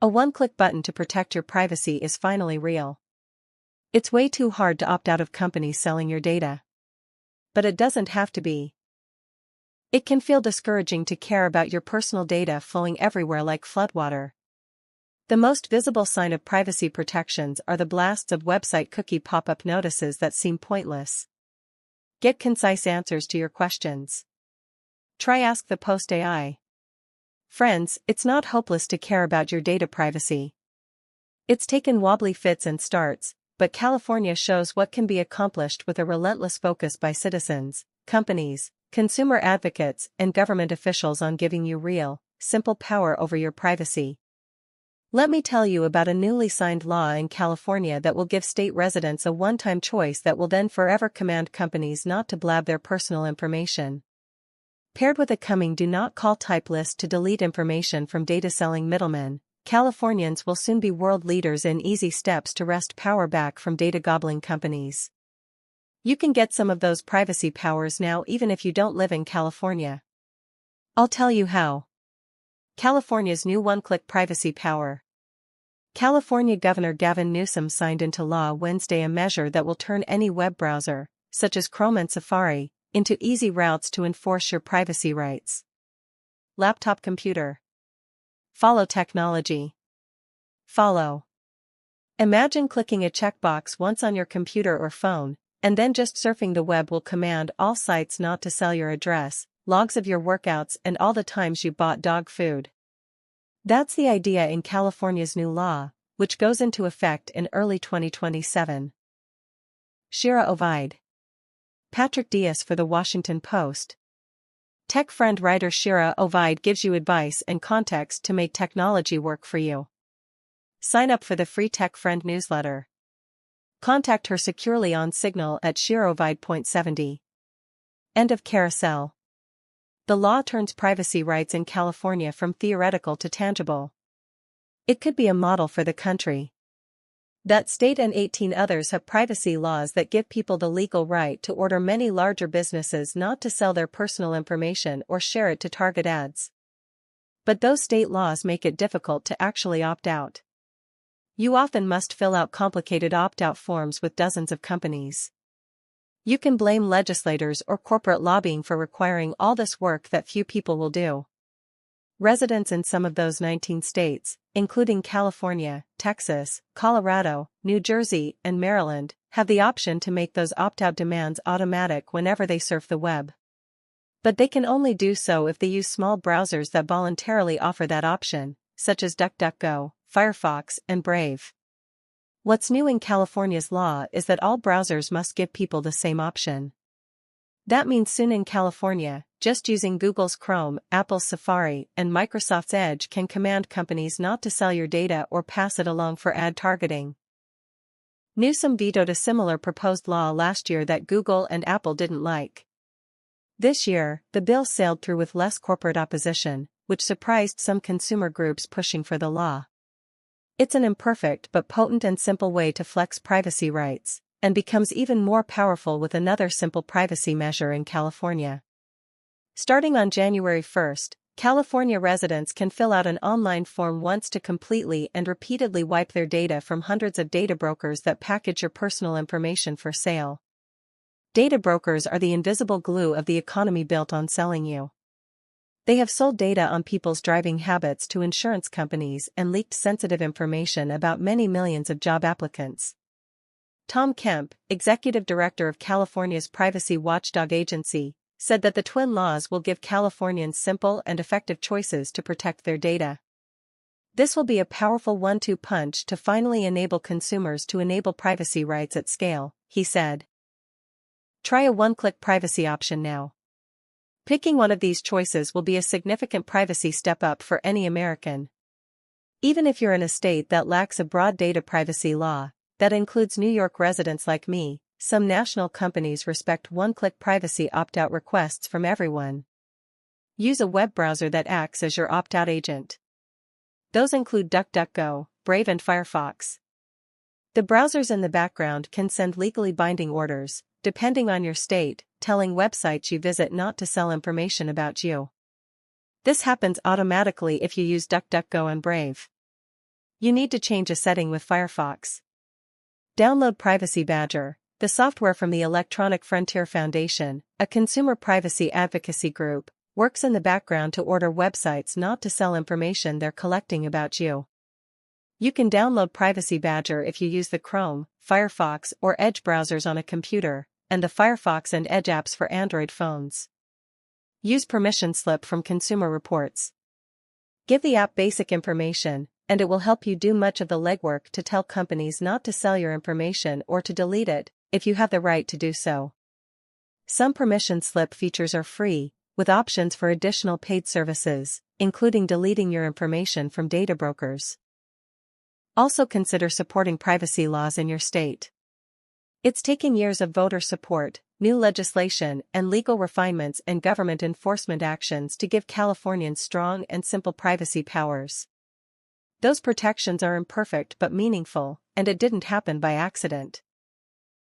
A one-click button to protect your privacy is finally real. It's way too hard to opt out of companies selling your data. But it doesn't have to be. It can feel discouraging to care about your personal data flowing everywhere like floodwater. The most visible sign of privacy protections are the blasts of website cookie pop-up notices that seem pointless. Get concise answers to your questions. Try Ask the Post AI. Friends, it's not hopeless to care about your data privacy. It's taken wobbly fits and starts, but California shows what can be accomplished with a relentless focus by citizens, companies, consumer advocates, and government officials on giving you real, simple power over your privacy. Let me tell you about a newly signed law in California that will give state residents a one-time choice that will then forever command companies not to blab their personal information. Paired with a coming do not call type list to delete information from data-selling middlemen, Californians will soon be world leaders in easy steps to wrest power back from data-gobbling companies. You can get some of those privacy powers now even if you don't live in California. I'll tell you how. California's new one-click privacy power. California Governor Gavin Newsom signed into law Wednesday a measure that will turn any web browser, such as Chrome and Safari, into easy routes to enforce your privacy rights. Laptop computer. Follow technology. Follow. Imagine clicking a checkbox once on your computer or phone, and then just surfing the web will command all sites not to sell your address, logs of your workouts, and all the times you bought dog food. That's the idea in California's new law, which goes into effect in early 2027. Shira Ovide. Patrick Diaz for The Washington Post. Tech friend writer Shira Ovide gives you advice and context to make technology work for you. Sign up for the free Tech Friend newsletter. Contact her securely on Signal at shirovide.70. End of carousel. The law turns privacy rights in California from theoretical to tangible. It could be a model for the country. That state and 18 others have privacy laws that give people the legal right to order many larger businesses not to sell their personal information or share it to target ads. But those state laws make it difficult to actually opt out. You often must fill out complicated opt-out forms with dozens of companies. You can blame legislators or corporate lobbying for requiring all this work that few people will do. Residents in some of those 19 states, including California, Texas, Colorado, New Jersey, and Maryland, have the option to make those opt-out demands automatic whenever they surf the web. But they can only do so if they use small browsers that voluntarily offer that option, such as DuckDuckGo, Firefox, and Brave. What's new in California's law is that all browsers must give people the same option. That means soon in California, just using Google's Chrome, Apple's Safari, and Microsoft's Edge can command companies not to sell your data or pass it along for ad targeting. Newsom vetoed a similar proposed law last year that Google and Apple didn't like. This year, the bill sailed through with less corporate opposition, which surprised some consumer groups pushing for the law. It's an imperfect but potent and simple way to flex privacy rights, and becomes even more powerful with another simple privacy measure in California. Starting on January 1st, California residents can fill out an online form once to completely and repeatedly wipe their data from hundreds of data brokers that package your personal information for sale. Data brokers are the invisible glue of the economy built on selling you. They have sold data on people's driving habits to insurance companies and leaked sensitive information about many millions of job applicants. Tom Kemp, executive director of California's privacy watchdog agency, said that the twin laws will give Californians simple and effective choices to protect their data. This will be a powerful one-two punch to finally enable consumers to enable privacy rights at scale, he said. Try a one-click privacy option now. Picking one of these choices will be a significant privacy step up for any American. Even if you're in a state that lacks a broad data privacy law, that includes New York residents like me, some national companies respect one-click privacy opt-out requests from everyone. Use a web browser that acts as your opt-out agent. Those include DuckDuckGo, Brave, and Firefox. The browsers in the background can send legally binding orders, depending on your state, telling websites you visit not to sell information about you. This happens automatically if you use DuckDuckGo and Brave. You need to change a setting with Firefox. Download Privacy Badger, the software from the Electronic Frontier Foundation, a consumer privacy advocacy group, works in the background to order websites not to sell information they're collecting about you. You can download Privacy Badger if you use the Chrome, Firefox, or Edge browsers on a computer, and the Firefox and Edge apps for Android phones. Use permission slip from Consumer Reports. Give the app basic information, and it will help you do much of the legwork to tell companies not to sell your information or to delete it, if you have the right to do so. Some permission slip features are free, with options for additional paid services, including deleting your information from data brokers. Also consider supporting privacy laws in your state. It's taken years of voter support, new legislation, and legal refinements and government enforcement actions to give Californians strong and simple privacy powers. Those protections are imperfect but meaningful, and it didn't happen by accident.